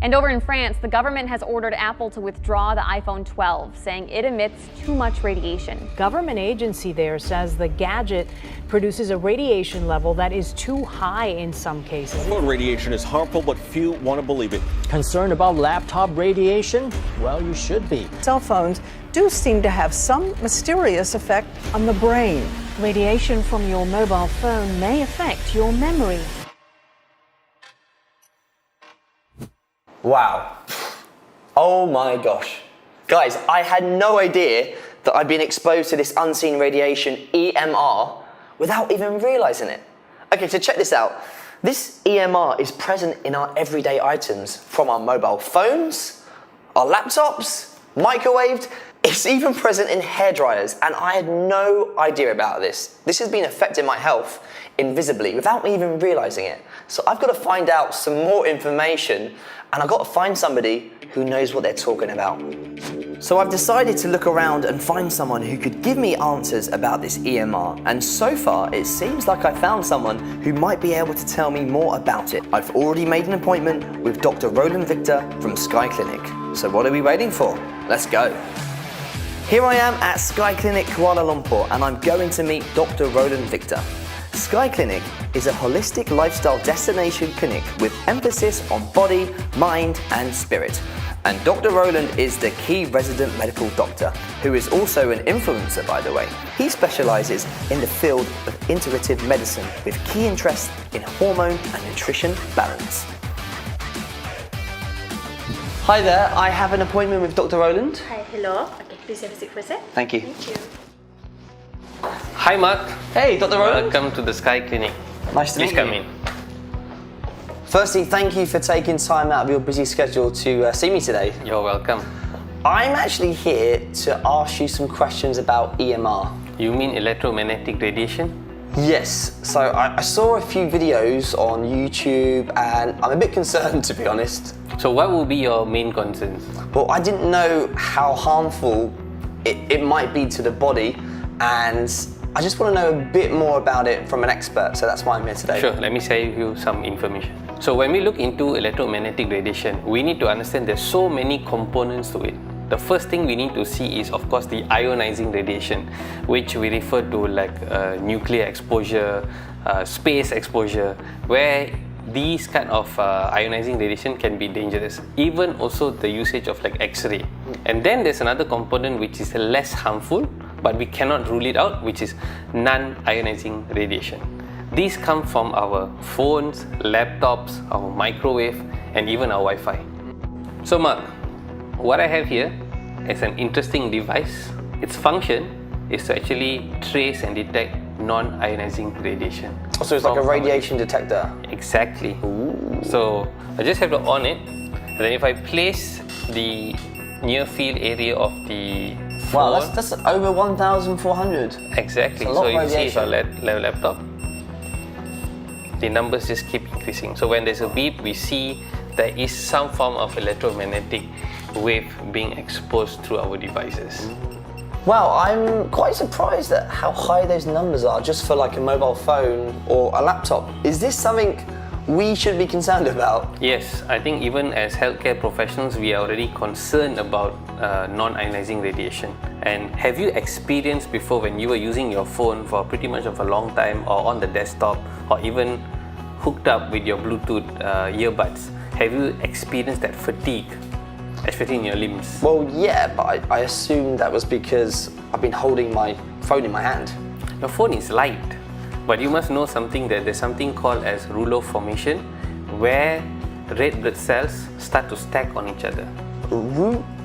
And over in France, the government has ordered Apple to withdraw the iPhone 12, saying it emits too much radiation. Government agency there says the gadget produces a radiation level that is too high in some cases. Phone radiation is harmful, but few want to believe it. Concerned about laptop radiation? Well, you should be. Cell phones do seem to have some mysterious effect on the brain. Radiation from your mobile phone may affect your memory. Wow. Oh my gosh. Guys, I had no idea that I'd been exposed to this unseen radiation, EMR, without even realizing it. Okay, so check this out. This EMR is present in our everyday items, from our mobile phones, our laptops, microwaved. It's even present in hairdryers, and I had no idea about this. This has been affecting my health invisibly without me even realizing it. So I've got to find out some more information, and I've got to find somebody who knows what they're talking about. So I've decided to look around and find someone who could give me answers about this EMR, and so far it seems like I found someone who might be able to tell me more about it. I've already made an appointment with Dr. Roland Victor from Sky Clinic. So what are we waiting for? Let's go. Here I am at Sky Clinic Kuala Lumpur, and I'm going to meet Dr. Roland Victor. Sky Clinic is a holistic lifestyle destination clinic with emphasis on body, mind and spirit. And Dr. Roland is the key resident medical doctor, who is also an influencer, by the way. He specialises in the field of integrative medicine with key interest in hormone and nutrition balance. Hi there, I have an appointment with Dr. Roland. Hi, hello. Okay, please have a seat for a sec. Thank you. Thank you. Hi Mark. Hey, Dr. Roland. Welcome to the Sky Clinic. Nice to meet you. Please come in. Firstly, thank you for taking time out of your busy schedule to see me today. You're welcome. I'm actually here to ask you some questions about EMR. You mean electromagnetic radiation? Yes, so I saw a few videos on YouTube and I'm a bit concerned, to be honest. So what will be your main concerns? Well, I didn't know how harmful it might be to the body, and I just want to know a bit more about it from an expert, so that's why I'm here today. Sure, let me share with you some information. So when we look into electromagnetic radiation, we need to understand there's so many components to it. The first thing we need to see is, of course, the ionizing radiation, which we refer to like nuclear exposure, space exposure, where these kind of ionizing radiation can be dangerous. Even also the usage of like X-ray. And then there's another component which is less harmful, but we cannot rule it out, which is non-ionizing radiation. These come from our phones, laptops, our microwave, and even our Wi-Fi. So Mark, what I have here is an interesting device. Its function is to actually trace and detect non-ionizing radiation. Oh, so it's like a radiation detector? Exactly. Ooh. So I just have to on it, and then if I place the near field area of the phone, wow, that's over 1,400. Exactly. So you see if I laptop, the numbers just keep increasing. So when there's a beep, we see there is some form of electromagnetic wave being exposed through our devices. Wow, I'm quite surprised at how high those numbers are just for like a mobile phone or a laptop. Is this something we should be concerned about? Yes, I think even as healthcare professionals, we are already concerned about non-ionizing radiation. And have you experienced before, when you were using your phone for pretty much of a long time, or on the desktop, or even hooked up with your Bluetooth earbuds, have you experienced that fatigue, especially in your limbs? Well, yeah, but I assume that was because I've been holding my phone in my hand. Your phone is light, but you must know something, that there's something called as rouleau formation, where red blood cells start to stack on each other.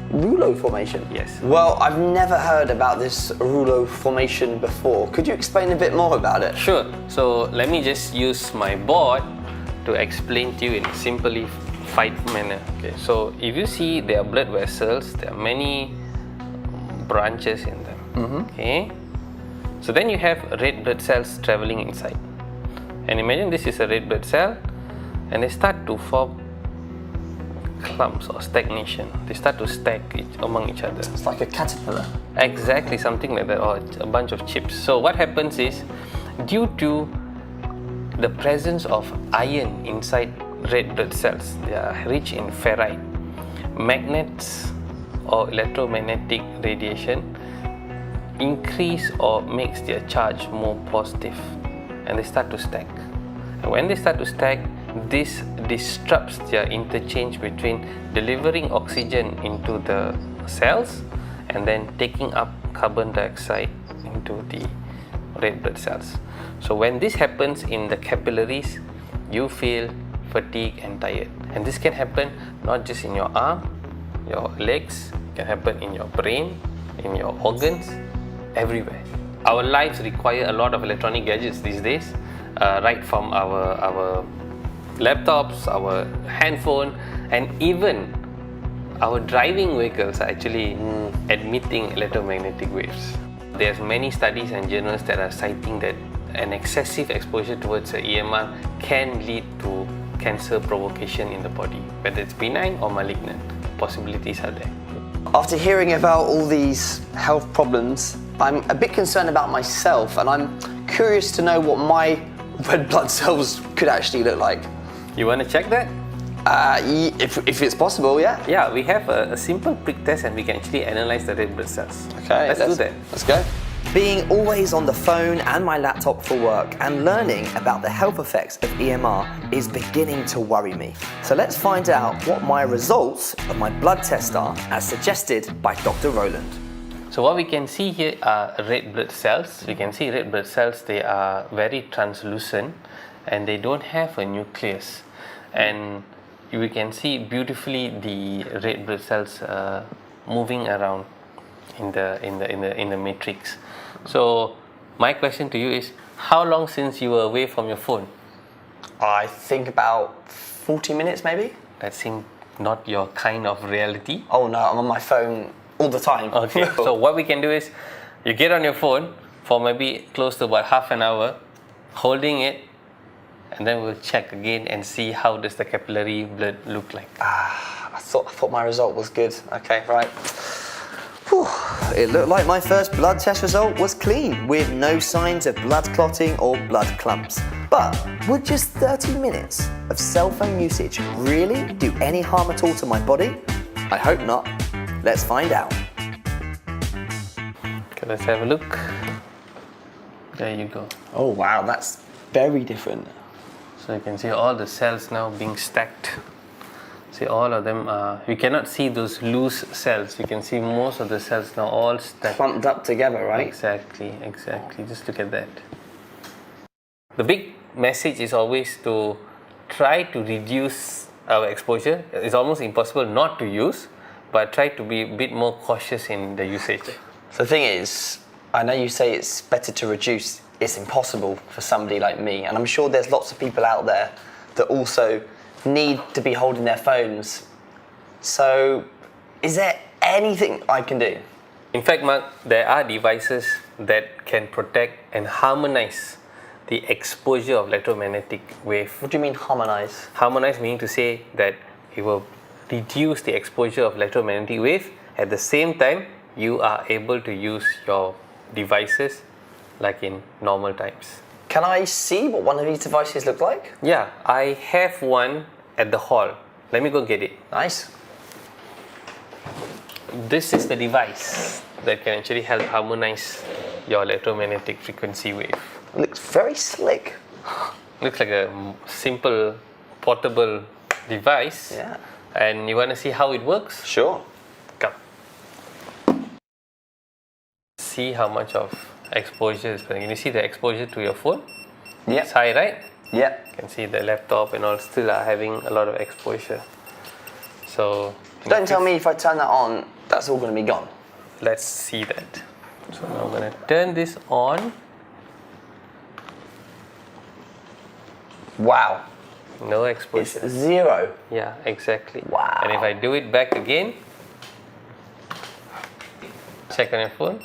Rouleau formation? Yes. Well, I've never heard about this rouleau formation before. Could you explain a bit more about it? Sure. So let me just use my board to explain to you in a simplified manner. Okay. So if you see there are blood vessels, there are many branches in them. Mm-hmm. Okay. So then you have red blood cells traveling inside. And imagine this is a red blood cell, and they start to form clumps or stagnation. They start to stack among each other. It's like a caterpillar. Exactly, something like that, or a bunch of chips. So what happens is, due to the presence of iron inside red blood cells. They are rich in ferrite. Magnets or electromagnetic radiation increase or makes their charge more positive, and they start to stack. And when they start to stack, this disrupts their interchange between delivering oxygen into the cells and then taking up carbon dioxide into the red blood cells. So when this happens in the capillaries, you feel fatigue and tired. And this can happen not just in your arm, your legs, it can happen in your brain, in your organs, everywhere. Our lives require a lot of electronic gadgets these days, right from our laptops, our handphone, and even our driving vehicles are actually emitting electromagnetic waves. There's many studies and journals that are citing that an excessive exposure towards the EMR can lead to cancer provocation in the body, whether it's benign or malignant. Possibilities are there. After hearing about all these health problems, I'm a bit concerned about myself, and I'm curious to know what my red blood cells could actually look like. You want to check that? If it's possible, yeah. Yeah, we have a simple prick test and we can actually analyze the red blood cells. Okay, let's do that. Let's go. Being always on the phone and my laptop for work and learning about the health effects of EMR is beginning to worry me. So let's find out what my results of my blood test are, as suggested by Dr. Roland. So what we can see here are red blood cells. We can see red blood cells, they are very translucent and they don't have a nucleus. And we can see beautifully the red blood cells moving around in the matrix. So my question to you is, how long since you were away from your phone? I think about 40 minutes maybe. That seems not your kind of reality. Oh no, I'm on my phone all the time. Okay, so what we can do is, you get on your phone for maybe close to about half an hour, holding it, and then we'll check again and see how does the capillary blood look like. I thought my result was good. Okay, right. Whew. It looked like my first blood test result was clean, with no signs of blood clotting or blood clumps. But would just 30 minutes of cell phone usage really do any harm at all to my body? I hope not. Let's find out. Okay, let's have a look. There you go. Oh wow, that's very different. So you can see all the cells now being stacked. See, all of them are, you cannot see those loose cells. You can see most of the cells now all stacked. Clumped up together, right? Exactly. Just look at that. The big message is always to try to reduce our exposure. It's almost impossible not to use, but try to be a bit more cautious in the usage. So the thing is, I know you say it's better to reduce. It's impossible for somebody like me, and I'm sure there's lots of people out there that also need to be holding their phones. So is there anything I can do? In fact, Mark, there are devices that can protect and harmonize the exposure of electromagnetic wave. What do you mean harmonize? Harmonize meaning to say that it will reduce the exposure of electromagnetic wave. At the same time, you are able to use your devices like in normal times. Can I see what one of these devices look like? Yeah, I have one at the hall. Let me go get it. Nice. This is the device that can actually help harmonize your electromagnetic frequency wave. It looks very slick. Looks like a simple portable device. Yeah. And you want to see how it works? Sure. Come. See how much of exposure is going. Can you see the exposure to your phone? Yeah. It's high, right? Yeah. You can see the laptop and all still are having a lot of exposure. So Don't tell me if I turn that on, that's all going to be gone. let's see that. So now I'm going to turn this on. Wow. No exposure. It's zero. Yeah, exactly. Wow. And if I do it back again, check on your phone,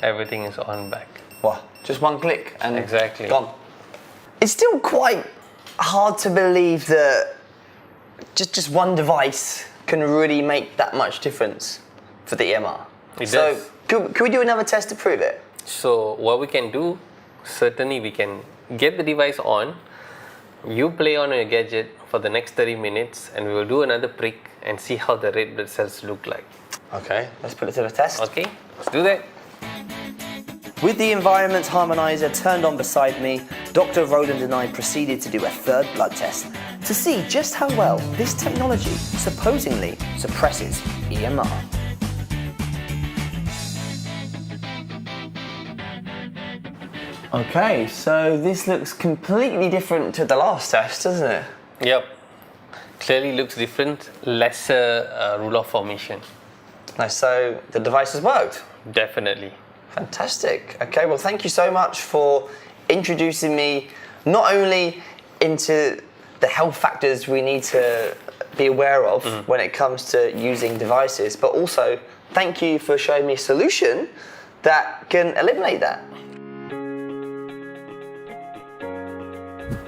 everything is on back. Wow. Just one click and Exactly. gone. It's still quite hard to believe that just one device can really make that much difference for the EMR. It so does. Could we do another test to prove it? So what we can do, certainly we can get the device on, You play on your gadget for the next 30 minutes and we will do another prick and see how the red blood cells look like. Okay, let's put it to the test. Okay, let's do that. With the environment harmonizer turned on beside me, Dr. Roland and I proceeded to do a third blood test to see just how well this technology supposedly suppresses EMR. Okay, so this looks completely different to the last test, doesn't it? Yep, clearly looks different, lesser rule of formation. Nice, so the device has worked? Definitely. Fantastic. Okay, well, thank you so much for introducing me not only into the health factors we need to be aware of when it comes to using devices, but also thank you for showing me a solution that can eliminate that.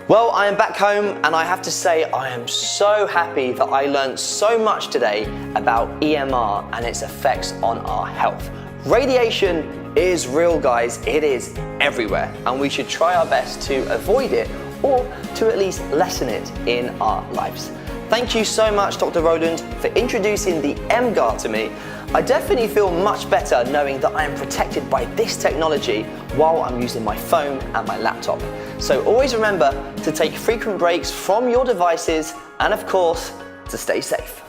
Well, I am back home and I have to say I am so happy that I learned so much today about EMR and its effects on our health. Radiation is real, guys. It is everywhere and we should try our best to avoid it or to at least lessen it in our lives. Thank you so much, Dr. Roland, for introducing the EMGUARDE to me. I definitely feel much better knowing that I am protected by this technology while I'm using my phone and my laptop. So always remember to take frequent breaks from your devices and of course, to stay safe.